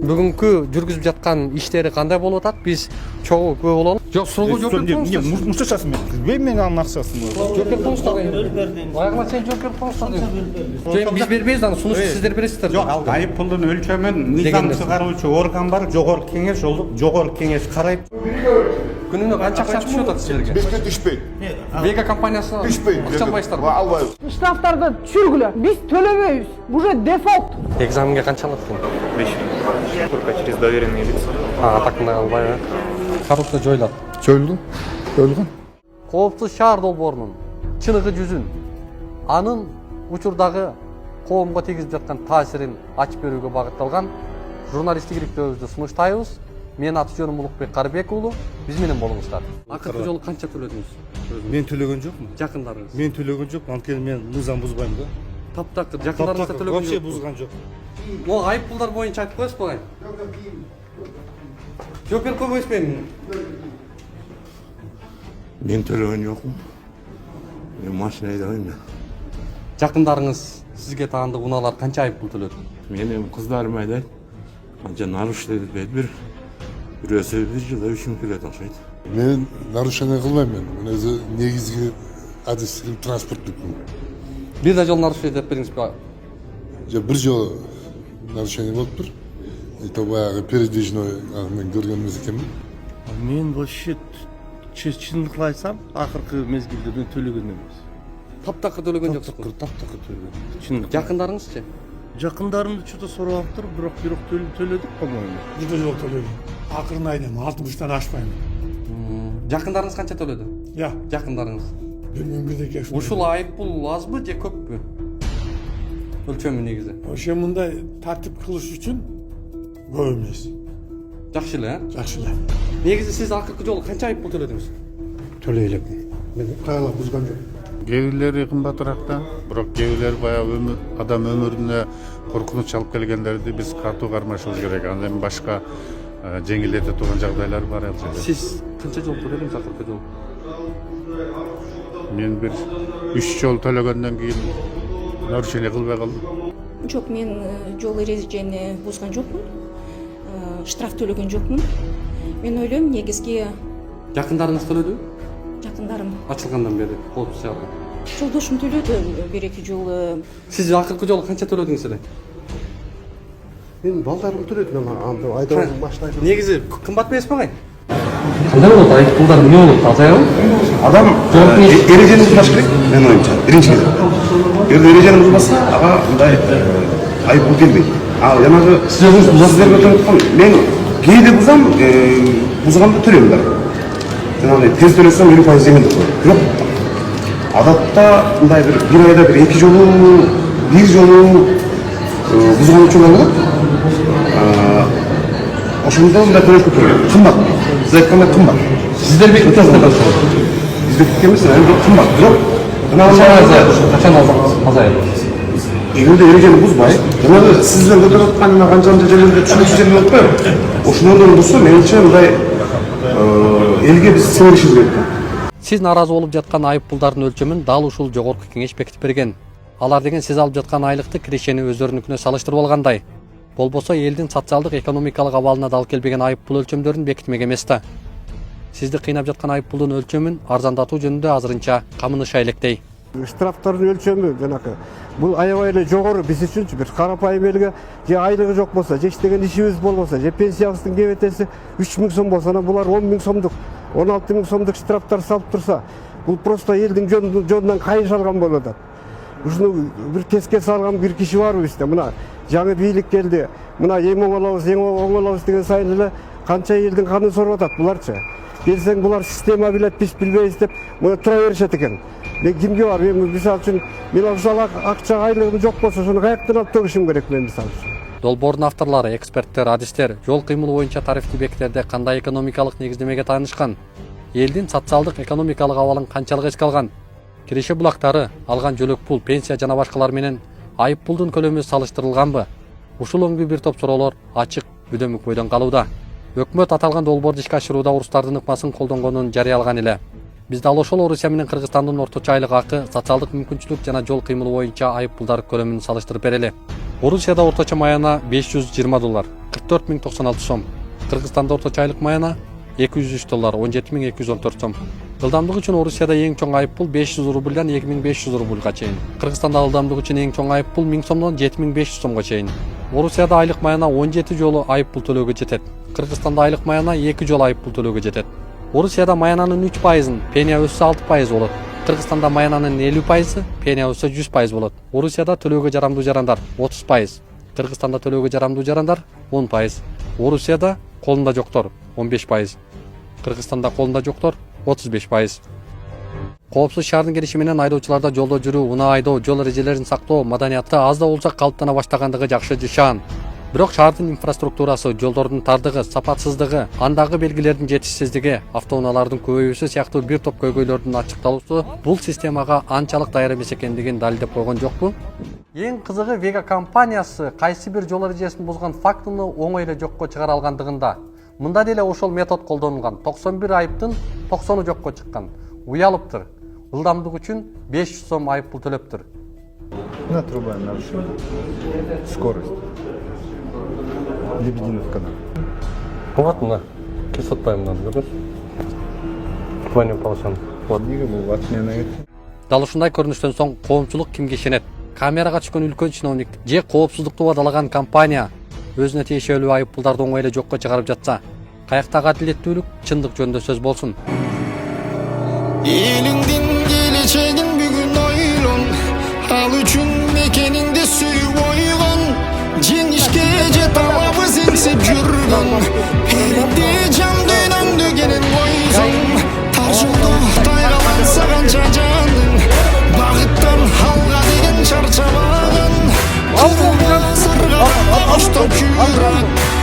бүгүнкү жүргүзүп жаткан иштери кандай болуп атат? Биз чогуу күбө бололу. Жок, сургуу жооп бериңиз. Мусташасын мен кызбейм, мен анын акчасын. Жооп берип коюңуздар. Аягына чейин жооп берип коюңуздар дейм. Биз бербейбиз, аны сунушту сиздер бересиздер. Жок, айып пулдун өлчөмүн мыйзам чыгаруучу орган бар, жогорку кеңеш, жогорку кеңеш карайт. Күнүнө канча акча түшүп атат силерге? Бизге түшпөйт. Вега компаниясына Түшпөйт. акча албайсыздарбы? Албайбыз. Штрафтарды түшүргүлө. Биз төлөбөйбүз. Уже дефолт. Экзаменге канча алат экен? 5. Только через доверенные лица. Атактын албай. Коррупция жоюлат. Жоюлду. Жоюлган. Коопсуз шаар долбоорунун чыныгы жүзүн, анын учурдагы коомго тийгизип жаткан таасирин ачып берүүгө багытталган журналисттик иликтөөбүздү сунуштайбыз. Мен аты жөнүм Улукбек Карыбек уулу. Биз менен болуңуздар. Акыркы жолу канча төлөдүңүз? Мен төлөгөн жокмун. Жакындарыңыз. Мен төлөгөн жокмун. Анткени мен мыйзам бузбайм да. Таптакыр жакындарыңыз да төлөгөн Вообще жок. бузган жок. Могу айып пулдар боюнча айтып коесузбу агай? Жооп берип койбойсузбу эми? Мен төлөгөн жокмун. Мен машина айдабайм. Жакындарыңыз сизге таандык унаалар канча айып пул төлөдү? Мен эми кыздарым айдайт. Анча нарушитель этпейт бирөөсү 1 жылда 3 000 төлөйт окшойт. Мен нарушение кылбайм мен. Мен өзү негизги адистигим транспорттукмун. Бир да жол нарушение деп бериңизби? Же бир жолу нарушение болуптур. Это баягы передвижной мен көргөн эмес экенмин. Мен вообще чындыкты айтсам, акыркы мезгилде мен төлөгөн эмес. Таптакыр төлөгөн жоксузбу? Таптакыр төлөгөн. Чындык. Жакындарыңызчы? Жакындарымды что-то сурап туруп, бирок төлөдүк, по-моему. Бир жол төлөйм. Акырын айдайм, 60-тан ашпайм. Жакындарыңыз канча төлөдү? Я, Жакындарыңыз. bilmem бирдеке. Ушул айып пул азбы же көппү? Өлчөмү негизи. Ошо мындай тартип кылыш үчүн көп эмес. Жакшы эле, Жакшы эле. Негизи сиз акыркы жолу канча айып пул төлөдүңүз? Төлөй элекмин. Мен кайла бузган жок. Кээ бирлери кымбатыраак да, бирок кээ бирлери баягы адам өмүрүнө коркунуч алып келгендерди биз катуу кармашыбыз керек. Андан башка жеңилдете турган жагдайлар бар ал жерде. Сиз канча жол төлөдүңүз акыркы жолу? Мен бир 3 жол төлөгөндөн кийин нарушение кылбай калдым. Жок, мен жол эрежени бузган жокмун. Штраф төлөгөн жокмун. Мен ойлойм, негизги Жакындарыңыз төлөдү? жакындарым. Ачылгандан бери коопсуз шаарда. Жолдошум төлөдү бир эки жолу. Сиз акыркы жолу канча төлөдүңүз эле? Мен балдарым төлөдүм, анда айдап машина айдап. Негизи кымбат эмеспи агай? Кандай болот? Айып пулдар эмне болот? Азаябы? Адам эрежени бузбаш керек, менин оюмча. Биринчи кезек. Эгер эрежени бузбаса, ага мындай айып пул келбейт. Ал жанагы сиздерге өтүп мен кээде бузам, бузганды төлөйм да. Жанагы тез төлөсөм 50% жеңил деп коет. Бирок адатта мындай бир айда бир эки жолу, бир жолу бузган учурлар болот. Ошондо мындай төлөшкө турат. Кымбат. Сиз айткандай кымбат. Сиздер бекиттиңиздер болсо. Биз бекиткен эмес, албетте кымбат. Бирок Качан азайып? эгерде эрежени бузбай, жанагы сиздер көтөрүп аткан канча жерлерде түшүнүксүз жерде болуп коебу. Ошондон бузса, менимче мындай элге биз сиңиришибиз керек да. Сиз нааразы болуп жаткан айып пулдардын өлчөмүн дал ушул жогорку кеңеш бекитип берген. Алар деген сиз алып жаткан айлыкты кирешени өздөрүнүкүнө салыштырып алгандай. Болбосо элдин социалдык экономикалык абалына дал келбеген айып пул өлчөмдөрүн бекитмек эмес да. Сизди кыйнап жаткан айып пулдун өлчөмүн арзандатуу жөнүндө азырынча камыныша электей. Штрафтардын өлчөмү жанакы. Бул аябай эле жогору биз үчүнчү бир карапайым элге же айлыгы жок болсо, же иштеген ишибиз болбосо, же пенсиябыздын кебетеси 3000 сом болсо, анан булар 10.000 сомдук, 16.000 сомдук штрафтар салып турса, бул просто элдин жонунан кайыш алган болуп атат. Ушуну бир теске салган бир киши барбы бизде? Мына жаңы бийлик келди. Мына эң оңолобуз деген сайын эле канча элдин канын соруп атат буларчы. Келсең булар система билет, биз билбейбиз деп мына тура беришет экен. Мен кимге бар? Мен мисалы үчүн мен ошол акча айлыгым жок болсо, ошону каяктан алып төгүшүм керек мен мисалы үчүн. Долбоордун авторлору, эксперттер, адистер жол кыймылы боюнча тарифти бекитерде кандай экономикалык негиздемеге таянышкан? Элдин социалдык экономикалык абалын канчалык эске алган? Киреше булактары, алган жөлөк пул, пенсия жана башкалар менен айып пулдун көлөмү салыштырылганбы? Ушул өңгү бир топ суроолор ачык, бүдөмүк бойдон калууда. Өкмөт аталган долбоорду ишке ашырууда урустардын ыкмасын колдонгонун жарыялаган эле. Биз дал ошол Орусия менен Кыргызстандын орточо айлык акы, социалдык мүмкүнчүлүк жана жол кыймылы боюнча айып пулдар көлөмүн салыштырып берели. Орусияда орточо маяна $520, 44.096 сом. Кыргызстанда орточо айлык маяна $203, 17.214 сом. Ылдамдык үчүн Орусияда эң чоң айыппул 500 рубльдан 2500 рубльга чейин. Кыргызстанда ылдамдык үчүн эң чоң айыппул 1000 сомдон 7500 сомго чейин. Орусияда айлык маяна 17 жолу айыппул төлөөгө жетет. Кыргызстанда айлык маяна 2 жолу айыппул төлөөгө жетет. Орусияда маянанын 3%, пения өссө 6% болот. Кыргызстанда маянанын 50%, пения өссө 100% болот. Орусияда төлөөгө жарамдуу жарандар 30%, Кыргызстанда төлөөгө жарамдуу жарандар 10%. Орусияда колунда жоктор 15%, Кыргызстанда колунда жоктор 35%. Коопсуз шаардын келиши менен айдоочуларда жолдо жүрүү, унаа айдоо, жол эрежелерин сактоо маданияты аз да болсо калыптана баштагандыгы жакшы жышаан. Бирок шаардын инфраструктурасы, жолдордун тардыгы, сапатсыздыгы, андагы белгилердин жетишсиздиги, автоунаалардын көбөйүүсү сыяктуу бир топ көйгөйлөрдүн ачыкталуусу бул системага анчалык даяр эмес экендигин далилдеп койгон жокпу? Эң кызыгы Вега компаниясы кайсы бир жол эрежесин бузган фактыны оңой эле жокко чыгара алгандыгында. Мында деле ошол метод колдонулган. 91 айыптын 90-ы жокко чыккан. Уялыптыр. Ылдамдык үчүн 500 сом айыппул төлөптүр. На труба нарушена. Скорость. Лебединовкада. Вот мына. Кесотпайм мынаны көрдүңүз. Плане полосан. Вот неге бул отмена этти? Дал ушундай көрүнүштөн соң коомчулук кимге ишенет? Камерага түшкөн үлкөн чиновник же коопсуздукту убадалаган компания өзүнө тиешелүү айыппулдарды оңой эле жокко чыгарып жатса, каяктагы адилеттүүлүк, чындык жөнүндө сөз болсун. Elingdin geleceğin bugün oylon, al üçün mekeninde suyup oygon, jеңишке жет алабыз еңсеп жүргөн, элимде жан дүйнөңдү келен койсоң, тар жолдо тайгаланса канча жаның, багыттан алга деген чарчабаган, сырга коштоп жүрөт.